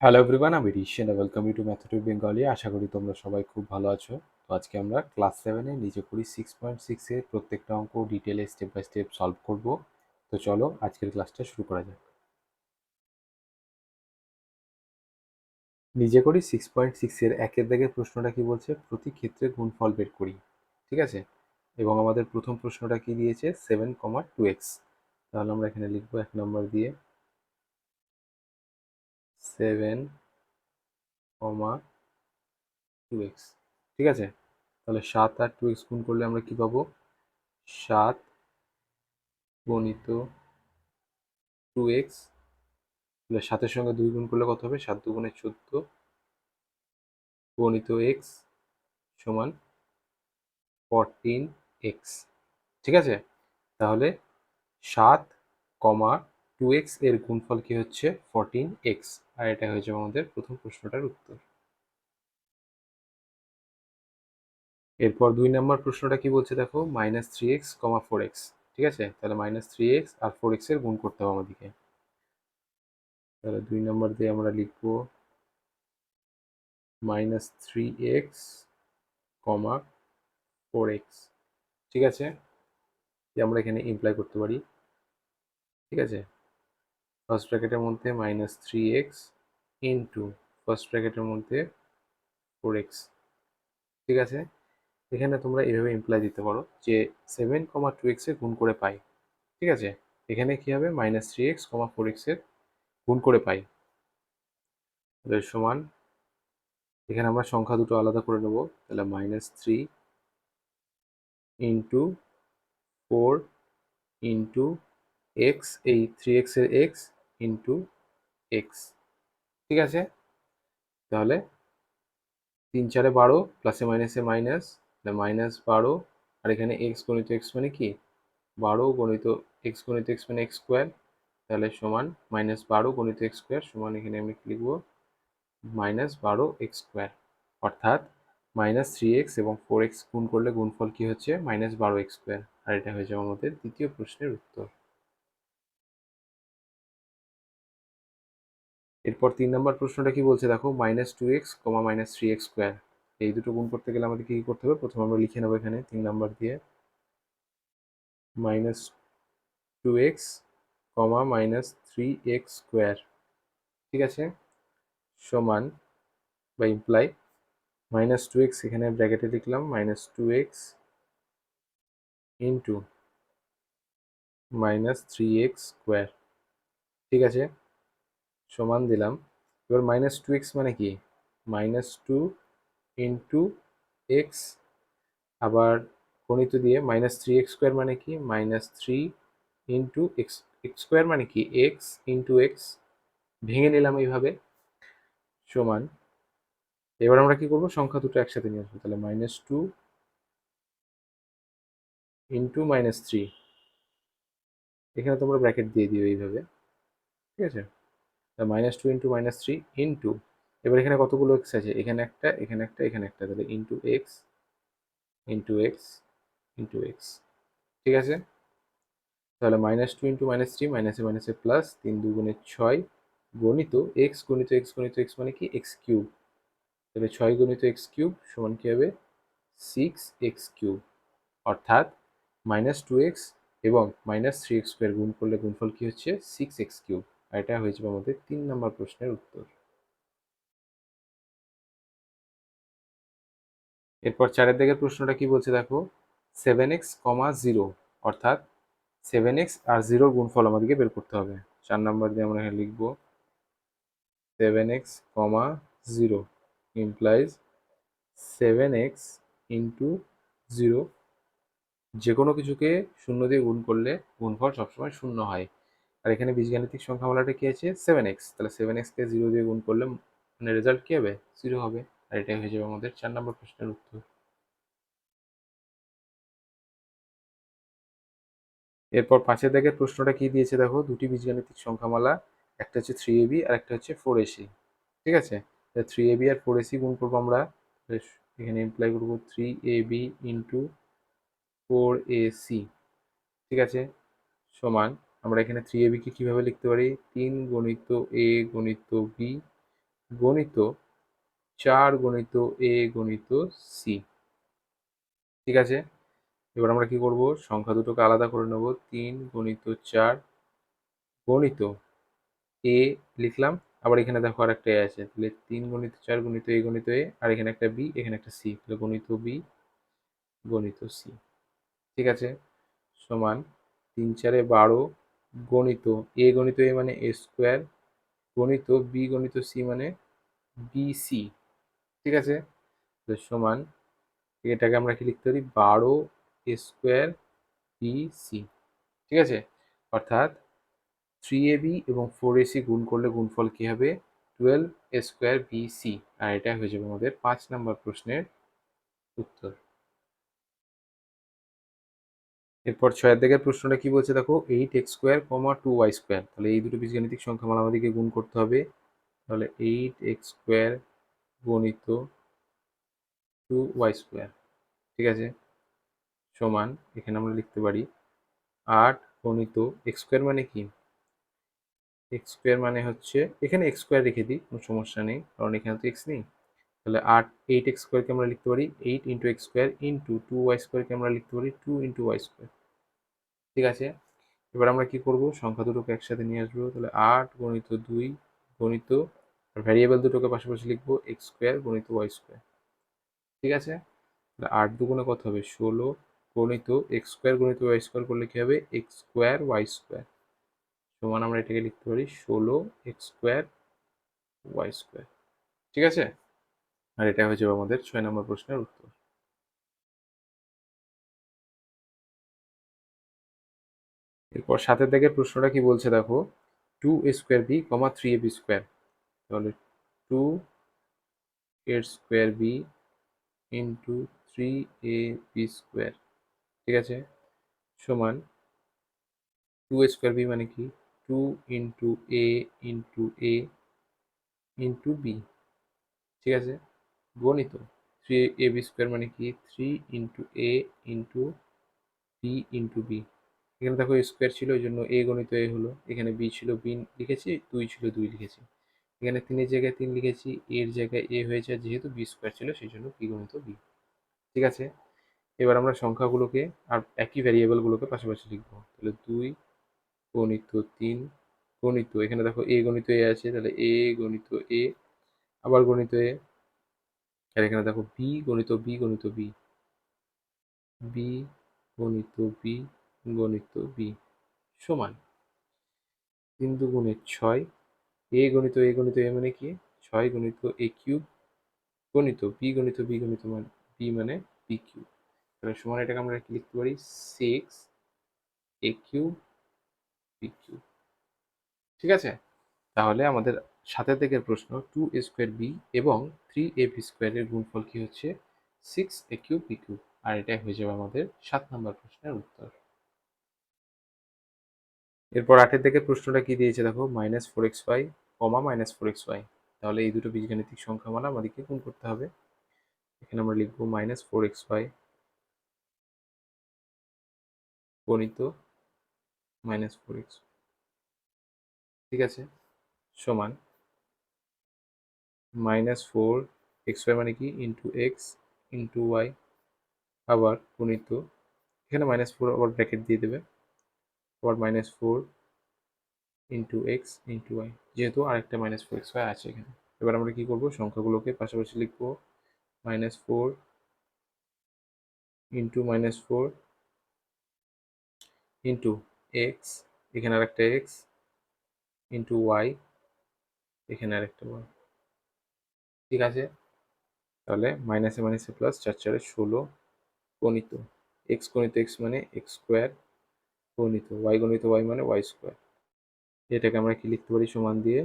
Hello everyone, আমি Rishen. Welcome you to mathematic Bengali. আশা করি তোমরা সবাই খুব ভালো আছো। তো আজকে আমরা ক্লাস 7-এ নিজে করি 6.6 এর প্রত্যেকটা অঙ্ক ডিটেলে স্টেপ বাই স্টেপ সলভ করব। তো চলো আজকের ক্লাসটা শুরু করা যাক। নিজে করি 6.6 এর একের দাগের প্রশ্নটা কি বলছে? প্রতি ক্ষেত্রে গুণফল বের করি। ঠিক আছে, এবং আমাদের প্রথম প্রশ্নটা কি দিয়েছে? 7,2x। তাহলে আমরা এখানে লিখবো 1 নম্বর দিয়ে 7,2x। ঠিক আছে, তাহলে 7 আর 2x গুণ করলে আমরা কি পাবো? 7 গণিত 2x, তাহলে 7-এর সঙ্গে 2 গুণ করলে কত হবে? 7 দুগুণে 14 গণিত x সমান 14x। ঠিক আছে, তাহলে 7,2x এর গুণফল কি হচ্ছে? 14x। আর এটা হয়ে যাবে আমাদের প্রথম প্রশ্নটার উত্তর। এরপর 2 নম্বর প্রশ্নটা কি বলছে দেখো? -3x, 4x। ঠিক আছে, তাহলে -3x আর 4x এর গুণ করতে হবে আমাদেরকে। তাহলে 2 নম্বর দিয়ে আমরা লিখবো -3x, 4x। ঠিক আছে, যে আমরা এখানে ইমপ্লাই করতে পারি। ঠিক আছে, ফার্স্ট ব্র্যাকেটের মধ্যে -3x ইন্টু ফার্স্ট ব্র্যাকেটের মধ্যে 4x। ঠিক আছে, এখানে তোমরা এভাবে ইমপ্লাই দিতে পারো যে 7,2x এর গুণ করে পাই। ঠিক আছে, এখানে কি হবে? -3x, 4x এর গুণ করে পাই। তাহলে সমান, এখানে আমরা সংখ্যা দুটো আলাদা করে নেব। তাহলে -3 ইন্টু 4 ইন্টু এক্স, এই 3x এর x ইন্টু এক্স। ঠিক আছে, তাহলে 3 4 12, প্লাসে মাইনাসে মাইনাস, -12। আর এখানে x গণিত x মানে কি? 12 গণিত x গণিত x মানে x স্কোয়ার। তাহলে সমান -12 গণিত x স্কোয়ার সমান, এখানে আমি কি লিখবো? -12x square. অর্থাৎ -3x এবং 4x গুণ করলে গুণফল কি হচ্ছে? -12x square. আর এটা হয়ে যাবে আমাদের দ্বিতীয় প্রশ্নের উত্তর। এরপর 3 নম্বর প্রশ্নটা কি বলছে দেখো? -2x, -3x square. এই দুটো গুণ করতে গেলে আমাদের কি করতে হবে? প্রথমে আমরা লিখে নেবো এখানে 3 নাম্বার দিয়ে -2x, -3x স্কোয়ার। ঠিক আছে, সমান বা ইমপ্লাই -2x, এখানে ব্র্যাকেটে লিখলাম -2x ইন্টু -3x স্কোয়ার। ঠিক আছে, সমান দিলাম। এবার -2x মানে কি? -2 ইন্টু এক্স, আবার গণিত দিয়ে -3x স্কোয়ার মানে কি? -3 ইন্টু এক্স। এক্স স্কোয়ার মানে কি? X into x. ভেঙে নিলাম এইভাবে, সমান। এবার আমরা কি করব? সংখ্যা দুটো একসাথে নিয়ে আসবো। তাহলে -2 ইন্টু -3, এখানে তোমরা ব্র্যাকেট দিয়ে দিও এইভাবে। ঠিক আছে, -2 ইন্টু -3 ইন্টু, এবার এখানে কতগুলো এক্স আছে? এখানে একটা, এখানে একটা, এখানে একটা, তাহলে into x into x into x. ঠিক আছে, তাহলে -2 ইন্টু -3, মাইনাসে মাইনাসে প্লাস, 3 দুগুণে 6 গণিত এক্স গণিত এক্স গণিত এক্স মানে কি? X cube. তাহলে 6 গণিত এক্স কিউব সমান কি হবে? 6x cube. অর্থাৎ -2x এবং -3x স্কোয়ার গুণ করলে গুণফল কি হচ্ছে? 6x cube. আর এটা হয়ে যাবে আমাদের 3 নম্বর প্রশ্নের উত্তর। এরপর 4 দিকের প্রশ্নটা কি বলছে দেখো? 7x, 0, অর্থাৎ 7x আর 0 গুণফল আমাদেরকে বের করতে হবে। 4 নম্বর দিয়ে আমরা এখানে লিখবো 7x, 0 implies 7x ইন্টু 0। যে কোনো কিছুকে শূন্য দিয়ে গুণ করলে গুণফল সবসময় শূন্য হয়। আর এখানে বীজগাণিতিক সংখ্যামালাটা কি আছে? 7x। তাহলে 7x-কে 0 দিয়ে গুণ করলে মানে রেজাল্ট কি হবে? 0 হবে। আর এটাই হয়ে যাবে আমাদের 4 নম্বর প্রশ্নের উত্তর। এরপর 5 দাগের প্রশ্নটা কি দিয়েছে দেখো? দুটি বীজগাণিতিক সংখ্যামালা, একটা হচ্ছে 3ab আর একটা হচ্ছে 4ac। ঠিক আছে, 3ab আর 4ac গুণ করবো আমরা। এখানে ইমপ্লাই করবো 3ab ইন্টু 4ac। ঠিক আছে, সমান, আমরা এখানে 3ab কে কিভাবে লিখতে পারি? 3 গণিত a গণিত b গণিত 4 গণিত এ গণিত সি। ঠিক আছে, এবার আমরা কি করব, সংখ্যা দুটোকে আলাদা করে নেব। 3 গণিত 4 গণিত এ লিখলাম, আবার এখানে দেখো আর একটা এ আছে, তাহলে 3 গণিত 4 গণিত এ গণিত এ, আর এখানে একটা বি, এখানে একটা সি, তাহলে গণিত বি গণিত সি। ঠিক আছে, সমান 3 4 12 গণিত এ গণিত এ মানে এ স্কোয়ার গণিত বি গণিত সি মানে বি সি। ঠিক আছে, তো সমান এটাকে আমরা কি লিখতে পারি, 12 এ স্কোয়ার বি সি। ঠিক আছে, অর্থাৎ 3ab এবং 4ac গুণ করলে গুণফল কি হবে, 12 এ স্কোয়ার বি সি। আর এটা হয়ে যাবে আমাদের 5 নম্বর প্রশ্নের উত্তর। এরপর 6 দিকের প্রশ্নটা কি বলছে দেখো, 8x² 2y²। তাহলে এই দুটো বীজগাণিতিক সংখ্যামালা আমাদেরকে গুণ করতে হবে। তাহলে 8x² গণিত 2y²। ঠিক আছে, সমান এখানে আমরা লিখতে পারি 8 গণিত x² মানে কি, x² মানে হচ্ছে, এখানে x² রেখে দিই, কোনো সমস্যা নেই, কারণ এখানে তো x নেই। তাহলে 8x² কে আমরা লিখতে পারি 8 ইন্টু x² ইন্টু 2y² কে আমরা লিখতে পারি 2 ইন্টু y²। ঠিক আছে, এবার আমরা কি করব, সংখ্যা দুটোকে একসাথে নিয়ে আসবো। তাহলে 8 গণিত 2 গণিত, আর ভ্যারিয়েবল দুটোকে পাশাপাশি লিখবো x² গণিত y²। ঠিক আছে, তাহলে 8 দুগুণে কত হবে, 16 গণিত x² গণিত y² করলে কি হবে, x² y² সমান আমরা এটাকে লিখতে পারি 16 x² y²। ঠিক আছে, আর এটা হয়ে যাবে আমাদের 6 নম্বর প্রশ্নের উত্তর। এরপর 7 দাগের প্রশ্নটা কি বলছে দেখো, 2a² b, 3ab²। তাহলে 2 এর স্কোয়ার বি ইন্টু 3ab²। ঠিক আছে, সমান 2a² বি মানে কি, 2 ইন্টু এ ইন্টু এ ইন্টু বি। ঠিক আছে, গণিত 3ab² মানে কি, 3 ইন্টু এ ইন্টু বি ইন্টু বি। এখানে দেখো স্কোয়ার ছিল, ওই জন্য এ গণিত এ হলো, এখানে বি ছিল বি লিখেছি, 2 ছিল 2 লিখেছি, এখানে 3 জায়গায় 3 লিখেছি, এর জায়গায় এ হয়েছে, যেহেতু বি স্কোয়ার ছিল সেই জন্য বি গণিত বি। ঠিক আছে, এবার আমরা সংখ্যাগুলোকে আর একই ভ্যারিয়েবলগুলোকে পাশাপাশি লিখবো। তাহলে 2 গণিত 3 গণিত, এখানে দেখো এ গণিত এ আছে, তাহলে এ গণিত এ, আবার গণিত এ, আর এখানে দেখো বি গণিত বি গণিত বি, বি গণিত বি গণিত বি সমান 3 দুগুণে 6 এ গণিত এ মানে কি, 6 গণিত এ কিউব গণিত বি গণিত মানে বি মানে বি কিউব। তাহলে সমান এটাকে আমরা কি লিখতে পারি, 6 এ কিউব বি কিউব। ঠিক আছে, তাহলে আমাদের 7 দিকের প্রশ্ন, 2a² b এবং 3ab² এর গুণফল কি হচ্ছে, 6a³ b³। আর এটা হয়ে যাবে আমাদের 7 নম্বর প্রশ্নের উত্তর। এরপর 8 দিকের প্রশ্নটা কি দিয়েছে দেখো, -4xy, -4xy। তাহলে এই দুটো বীজগাণিতিক সংখ্যামালা আমাদেরকে গুণ করতে হবে। এখানে আমরা লিখবো -4xy গণিত -4x। ঠিক আছে, সমান -4xy মানে কি, ইন্টু এক্স ইন্টু ওয়াই, আবার গণিত, এখানে -4 আবার ব্র্যাকেট দিয়ে দেবে, আবার -4 ইন্টু এক্স ইন্টু ওয়াই, যেহেতু আরেকটা -4xy আছে এখানে। এবার আমরা কি করব, সংখ্যাগুলোকে পাশাপাশি লিখবো, -4 ইন্টু -4 ইন্টু এক্স, এখানে আরেকটা এক্স ইন্টু ওয়াই, এখানে আরেকটা ওয়াই। ঠিক আছে, তাহলে মাইনাসে মাইনাসে প্লাস, 4 4 16 গণিত এক্স মানে x² গণিত ওয়াই মানে y²। এটাকে আমরা কি লিখতে পারি, সমান দিয়ে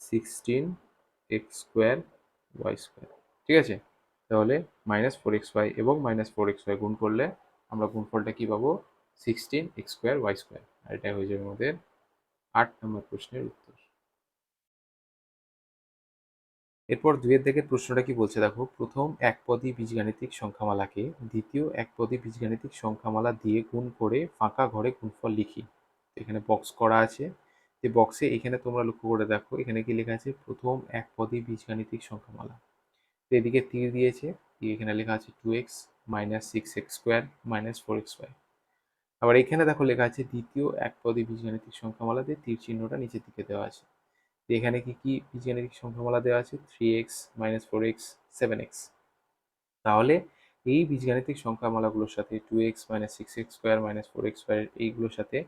16x² y²। ঠিক আছে, তাহলে -4xy এবং -4xy গুণ করলে আমরা গুণফলটা কি পাবো, 16x² y²। আর এটা হয়ে যাবে আমাদের 8 নম্বর প্রশ্নের উত্তর। এরপর 2 দিকের প্রশ্নটা কি বলছে দেখো, প্রথম একপদী বীজগাণিতিক সংখ্যামালাকে দ্বিতীয় একপদী বীজগাণিতিক সংখ্যামালা দিয়ে গুণ করে ফাঁকা ঘরে গুণফল লিখি। এখানে বক্স করা আছে, যে বক্সে এখানে তোমরা লক্ষ্য করে দেখো এখানে কি লেখা আছে, প্রথম একপদী বীজগাণিতিক সংখ্যামালা। তো এদিকে তীর দিয়েছে, এখানে লেখা আছে 2x minus 6x square minus 4xy। আবার এখানে দেখো লেখা আছে দ্বিতীয় একপদী বীজগাণিতিক সংখ্যামালাতে তীর চিহ্নটা নিচের দিকে দেওয়া আছে। তো এখানে কি কি বীজগাণিতিক সংখ্যামালা দেওয়া আছে, 3x মাইনাস 4x 7x। তাহলে এই বীজগাণিতিক সংখ্যামালাগুলোর সাথে 2x minus 6x square minus 4xy এইগুলোর সাথে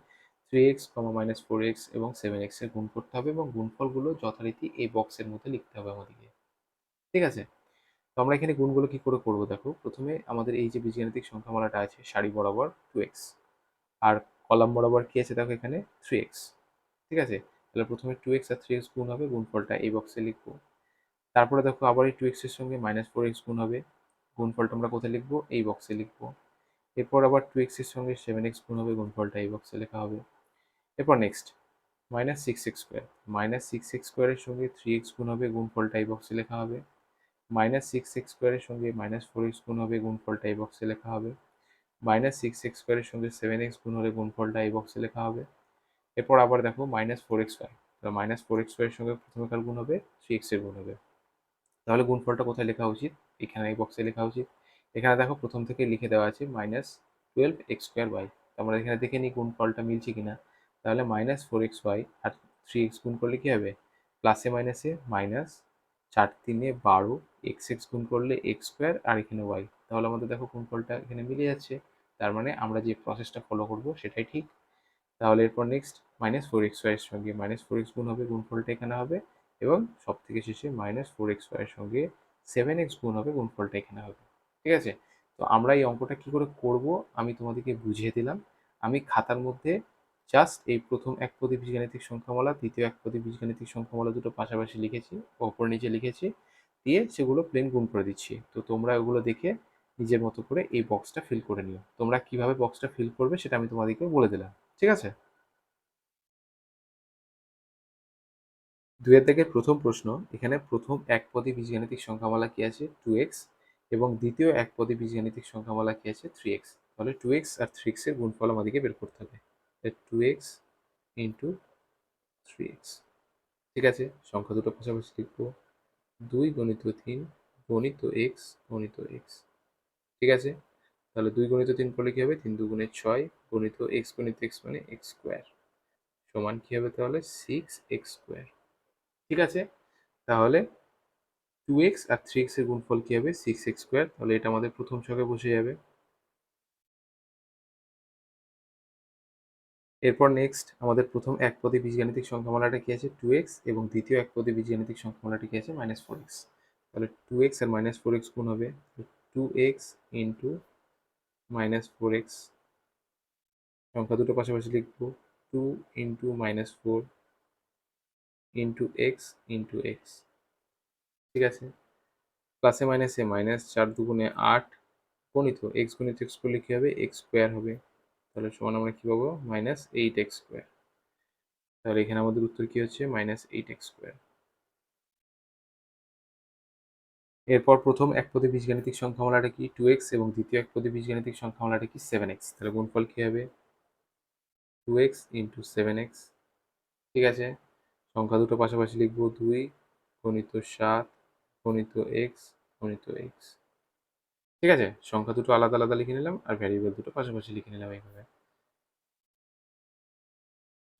3x মাইনাস 4x এবং 7x এর গুণ করতে হবে এবং গুণফলগুলো যথারীতি এই বক্সের মধ্যে লিখতে হবে আমাদেরকে। ঠিক আছে, তো আমরা এখানে গুণগুলো কি করে করব দেখো। প্রথমে আমাদের এই যে বীজগাণিতিক সংখ্যামালাটা আছে সারি বরাবর 2x, আর কলাম বরাবর কি আছে দেখো এখানে 3x। ঠিক আছে, তাহলে প্রথমে 2x আর 3x গুণ হবে, গুণফলটা এই বক্সে লিখবো। তারপরে দেখো আবার এই 2x এর সঙ্গে মাইনাস 4x গুণ হবে, গুণফলটা আমরা কোথায় লিখবো, এই বক্সে লিখবো। এরপর আবার 2x এর সঙ্গে 7x গুণ হবে, গুণফলটা এই বক্সে লেখা হবে। এরপর next minus 6x square, minus 6x স্কোয়ারের সঙ্গে 3x গুণ হবে, গুণফলটা এই বক্সে লেখা হবে। মাইনাস 6x স্কোয়ারের সঙ্গে মাইনাস 4x গুণ হবে, গুণফলটা এই বক্সে লেখা হবে। মাইনাস 6x স্কোয়ারের সঙ্গে 7x গুণ হলে গুণফলটা এই বক্সে লেখা হবে। এরপর আবার দেখো মাইনাস 4xy, মাইনাস 4xy এর সঙ্গে প্রথমে গুণ হবে 3x এর গুণ হবে। তাহলে গুণফলটা কোথায় লেখা উচিত, এখানে এই বক্সে লেখা উচিত। এখানে দেখো প্রথম থেকে লিখে দেওয়া আছে মাইনাস 12x স্কোয়ার ওয়াই। আমরা এখানে দেখে নিই গুণফলটা মিলছে কিনা। তাহলে মাইনাস 4xy আর 3x গুণ করলে কি হবে, প্লাসে মাইনাসে মাইনাস, 4×3 = 12, x গুণ করলে x স্কোয়ার আর এখানে ওয়াই। তাহলে আমাদের দেখো গুণফলটা এখানে মিলে যাচ্ছে। তার মানে আমরা যে প্রসেসটা ফলো করব সেটাই ঠিক। তাহলে এরপর নেক্সট মাইনাস 4xy এর সঙ্গে মাইনাস 4x গুণ হবে, গুণফলটা এখানে হবে। এবং সব থেকে শেষে মাইনাস 4xy এর সঙ্গে 7x গুণ হবে, গুণফলটা এখানে হবে। ঠিক আছে, তো আমরা এই অঙ্কটা কি করে করব আমি তোমাদেরকে বুঝিয়ে দিলাম। আমি খাতার মধ্যে জাস্ট এই প্রথম একপদী বীজগাণিতিক সংখ্যামালা দ্বিতীয় একপদী বীজগাণিতিক সংখ্যামালা দুটো পাশাপাশি লিখেছি, ওপর নিচে লিখেছি, দিয়ে সেগুলো প্লেন গুণ করে দিচ্ছি। তো তোমরা ওগুলো দেখে নিজের মতো করে এই বক্সটা ফিল করে নিও। তোমরা কিভাবে বক্সটা ফিল করবে সেটা আমি তোমাদেরকে বলে দিলাম। ঠিক আছে, 2 দাগের প্রথম প্রশ্ন, এখানে প্রথম একপদী বীজগাণিতিক সংখ্যামালা কি আছে 2x এবং দ্বিতীয় একপদী বীজগাণিতিক সংখ্যামালা কি আছে 3x। তাহলে 2x আর 3x এর গুণফল আমাদেরকে বের করতে হবে। 2x into 3x। ঠিক আছে, সংখ্যা দুটো পাশাপাশি লিখবো, 2 গুণিত 3 গণিত x গণিত x। ঠিক আছে, তাহলে 2 গুণিত 3 করলে কি হবে, 3×2 = 6 গণিত x মানে x স্কোয়ার সমান কি হবে তাহলে 6x স্কোয়ার। ঠিক আছে, তাহলে 2x আর 3x এর গুণফল কি হবে 6x স্কোয়ার। তাহলে এটা আমাদের প্রথম ছকে বসে যাবে। এরপর নেক্সট আমাদের প্রথম একপদী বীজগাণিতিক সংখ্যামালাটা কি আছে 2x এবং দ্বিতীয় একপদী বীজগাণিতিক সংখ্যামালাটা কি আছে -4x। তাহলে 2x আর -4x গুণ হবে, 2x ইন্টু -4x। সংখ্যা দুটো পাশাপাশি লিখবো, 2 into -4 into x into x। ঠিক আছে, প্লাসে মাইনাসে মাইনাস, 4×2 = 8 গণিত x গণিত x করলে কি হবে x স্কোয়ার হবে। তাহলে সমান আমরা কি পাবো -8x স্কোয়ার। তাহলে এখানে আমাদের উত্তর কি হচ্ছে -8x স্কোয়ার। এরপর প্রথম একপদী বীজগাণিতিক সংখ্যামালাটা কি 2x এবং দ্বিতীয় একপদী বীজগাণিতিক সংখ্যামালাটা কি 7x। তাহলে গুণফল কি হবে 2x ইন্টু 7x। ঠিক আছে, সংখ্যা দুটো পাশাপাশি লিখবো, 2 গণিত 7 গণিত x গণিত x। ঠিক আছে, সংখ্যা দুটো আলাদা আলাদা লিখে নিলাম আর ভ্যারিয়েবল দুটো পাশাপাশি লিখে নিলাম এইভাবে।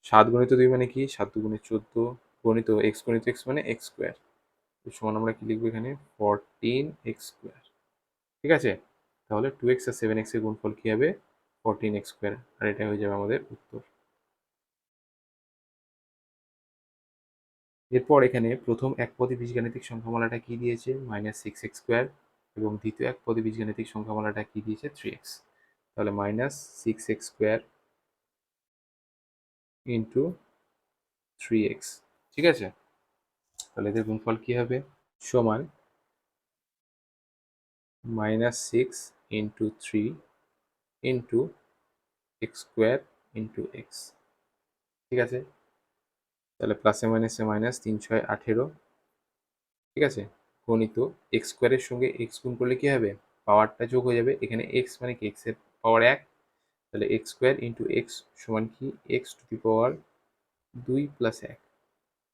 7×2 মানে কি 7×2 = 14 গণিত x মানে x স্কোয়ার সমান আমরা কি লিখবো এখানে 14x স্কোয়ার। ঠিক আছে, তাহলে 2x আর 7x এর গুণফল কি হবে 14x স্কোয়ার, আর এটা হয়ে যাবে আমাদের উত্তর। এরপর এখানে প্রথম একপদী বীজগাণিতিক সংখ্যামালাটা কি দিয়েছে -6x স্কোয়ার এবং দ্বিতীয় একপদী বীজগাণিতিক সংখ্যামালাটা কি দিয়েছে 3x। তাহলে -6x স্কোয়ার ইন্টু 3x। ঠিক আছে, তাহলে এদের গুণফল কি হবে সমান -6 into 3 into x square into x। ঠিক আছে, তাহলে প্লাসে মাইনাসে মাইনাস, 3×6 = 18। ঠিক আছে, গণিত এক্স স্কোয়ারের সঙ্গে এক্স গুণ করলে কি হবে পাওয়ারটা যোগ হয়ে যাবে। এখানে এক্স মানে কি এক্স এর পাওয়ার 1, তাহলে এক্স স্কোয়ার ইন্টু এক্স সমান কি x to the power 2 plus 1,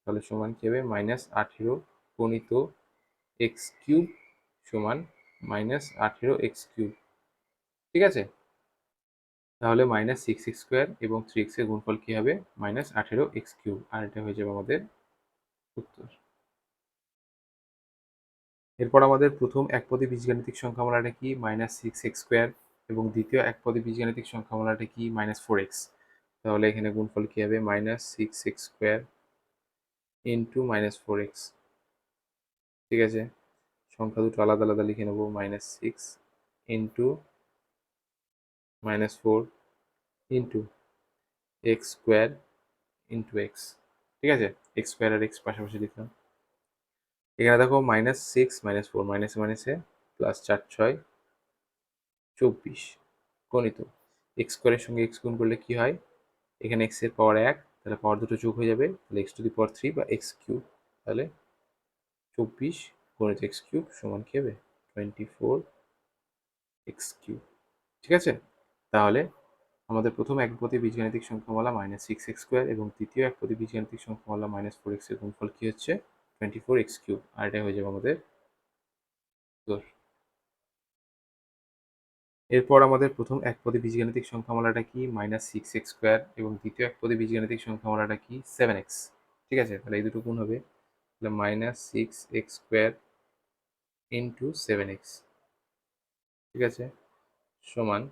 তাহলে সমান কি হবে -18 গণিত এক্স কিউব সমান -18 x কিউব। ঠিক আছে, তাহলে -6x² এবং 3x এর গুণফল কি হবে -18 x কিউব, আর এটা হয়ে যাবে আমাদের উত্তর। এরপর আমাদের প্রথম একপদী বীজগাণিতিক সংখ্যামালাটা কি -6x² এবং দ্বিতীয় একপদী বীজগাণিতিক সংখ্যামালাটা কি -4x। তাহলে এখানে গুণফল কি হবে -6x² ইন্টু -4x। ঠিক আছে, সংখ্যা দুটো আলাদা আলাদা লিখে নেবো, -6 into -4 into x² into x। ঠিক আছে, x² আর x পাশাপাশি লিখলাম। এখানে দেখো -6 -4 মাইনাসে মাইনাসে প্লাস 4 6 24 গণিত x² এর সঙ্গে x গুণ করলে কি হয়, এখানে x এর পাওয়ার 1, তাহলে পাওয়ার দুটো যোগ হয়ে যাবে, তাহলে x⁻³ বা x³ তাহলে 24 গণিত x³ সমান কি হবে 24 x³ ঠিক আছে, তাহলে আমাদের প্রথম একপদী বীজগাণিতিক সংখ্যামালা -6x² এবং দ্বিতীয় একপদী বীজগাণিতিক সংখ্যামালা -4x এর গুণফল কি হচ্ছে 24x³ আর এটা হয়ে যাবে আমাদের উত্তর। এরপর আমাদের প্রথম একপদী বীজগাণিতিক সংখ্যামালাটা কি -6x² এবং দ্বিতীয় একপদী বীজগাণিতিক সংখ্যামালাটা কি 7x। ঠিক আছে, তাহলে এই দুটো গুণ হবে, তাহলে -6x² ইন্টু 7x। ঠিক আছে, সমান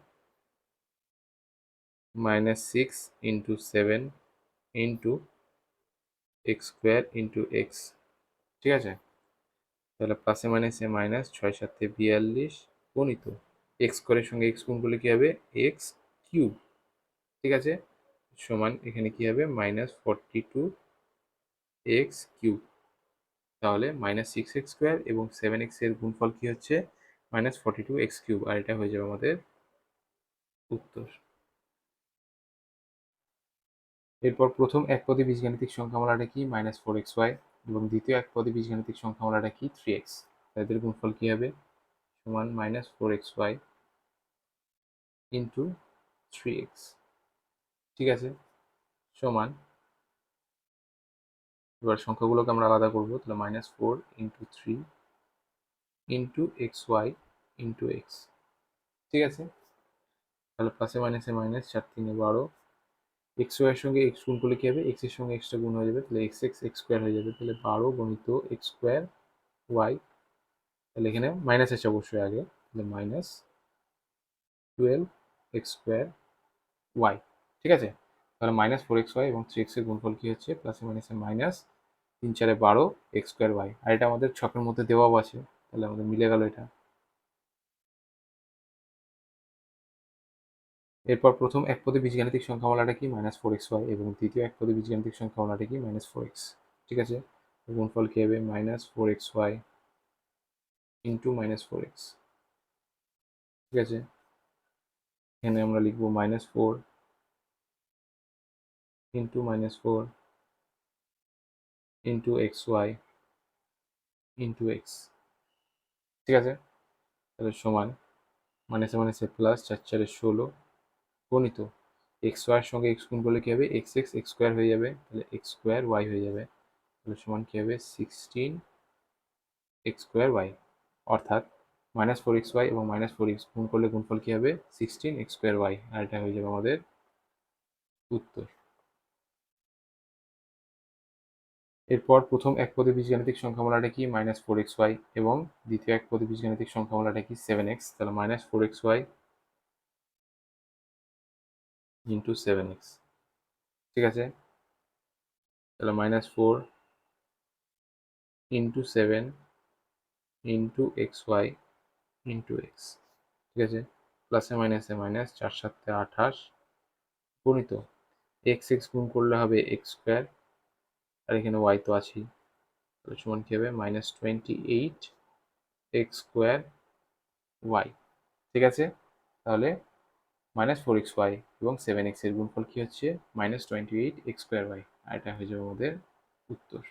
-6 into 7 into x² into x। ঠিক আছে, তাহলে প্লাসে মাইনাসে মাইনাস 6 7 42 গণিত x² সঙ্গে x গুণ করলে কি হবে x³ ঠিক আছে, সমান এখানে কি হবে -42x³ তাহলে -6x² এবং 7x এর গুণফল কি হচ্ছে -42x³ আর এটা হয়ে যাবে আমাদের উত্তর। এরপর প্রথম একপদী বীজগাণিতিক সংখ্যামালাটা কি -4xy এবং দ্বিতীয় একপদী বীজগাণিতিক সংখ্যামালাটা কি 3x। তাদের গুণফল কি হবে সমান -4xy ইন্টু 3x। ঠিক আছে, সমান এবার সংখ্যাগুলোকে আমরা আলাদা করবো, তাহলে -4 into 3 into xy into x। ঠিক আছে, তাহলে প্লাসে মাইনাসে মাইনাস 4 3 12 xy এর সঙ্গে x গুণ করলে কি হবে x এর সঙ্গে xটা গুণ হয়ে যাবে, তাহলে x² হয়ে যাবে, তাহলে 12 গণিত x² y। তাহলে এখানে মাইনাস আছে অবশ্যই আগে, তাহলে -12x² y। ঠিক আছে, তাহলে -4xy এবং 3x এর গুণফল কি হচ্ছে প্লাসে মাইনাসে মাইনাস 3 4 12 x² y, আর এটা আমাদের ছকের মধ্যে দেওয়াও আছে, তাহলে আমাদের মিলে গেল এটা। এরপর প্রথম একপদী বীজগাণিতিক সংখ্যামালাটা কি -4xy এবং দ্বিতীয় একপদী বীজগাণিতিক সংখ্যামালাটা কি -4x। ঠিক আছে, গুণফল কি হবে -4xy ইন্টু -4x। ঠিক আছে, এখানে আমরা লিখবো -4 into -4 into xy into x। ঠিক আছে, তাহলে সমান মাইনাসে মাইনাসে প্লাস 4 4 16 গণিত xy এর সঙ্গে x গুণ করলে কি হবে x² হয়ে যাবে, তাহলে x² y হয়ে যাবে, তাহলে সমান কি হবে 16x² y, অর্থাৎ -4xy এবং -4x গুণ করলে গুণফল কি হবে 16x² y আর এটা হয়ে যাবে আমাদের উত্তর। এরপর প্রথম একপদী বীজগাণিতিক সংখ্যামালাটা কি -4xy এবং দ্বিতীয় একপদী বীজগাণিতিক সংখ্যামালাটা কি 7x। তাহলে -4xy ইন্টু 7x। ঠিক আছে, তাহলে -4 into 7 into xy into x। ঠিক আছে, প্লাসে মাইনাসে মাইনাস 4 7 28 গণিত x গুণ করলে হবে x² আর এখানে y তো আছেই, তাহলে সমান কি হবে -28x² y। ঠিক আছে, তাহলে -4xy এবং 7x এর গুণফল কি হচ্ছে -28x² y আর এটা হয়ে যাবে আমাদের উত্তর।